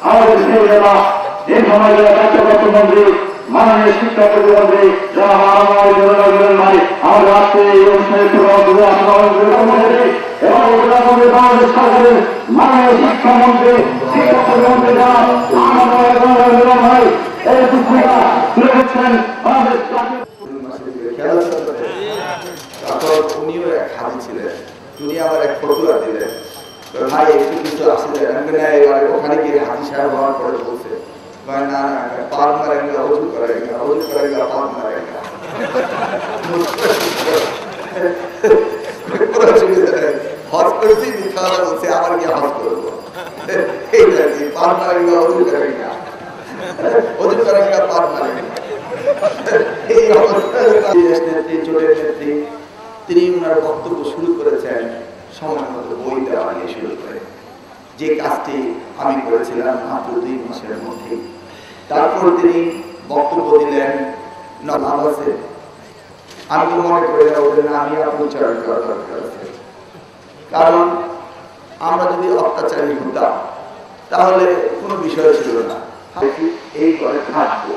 আমাদের সেই নেতা এই সমাজের দায়িত্বপ্রাপ্ত মন্ত্রী মাননীয় শিক্ষা প্রতিমন্ত্রী যারা ভাই আমাদের আজকে এই অনুষ্ঠানের এবং বাংলাদেশ সরকারের মাননীয় শিক্ষামন্ত্রী শিক্ষা প্রতিমন্ত্রী যারা ভাই এই দুঃখটা তুলে দিচ্ছেন বাংলাদেশ উনিও এক হাজি ছিলেন, উনি আবার এক ফতুয়া দিলেন, ভাই একটু কিছু আসলে ওখানে গিয়ে হাজি সাহেব হওয়ার পরে বলছে না না পার মারেঙ্গা অজু করেঙ্গা পার মারেঙ্গা হজ করেছি খাওয়া বলছে আবার গিয়ে হজ করবো পার মারেঙ্গা অজু করেঙ্গা পার মারেঙ্গা। এই অবস্থায় তিনি ওনার বক্তব্য শুরু করেছেন সময় মতো বই দেওয়া নিয়ে শুরু করে, যে কাজটি আমি করেছিলাম মাত্র 2 মাসের মধ্যে। তারপর তিনি বক্তব্য দিলেন নামাজে। আমি তো মনে করি না ওদের আমি অপচারণ করা দরকার আছে, কারণ আমরা যদি অত্যাচারী হতাম তাহলে কোনো বিষয় ছিল না, এই ঘরে থাকবো।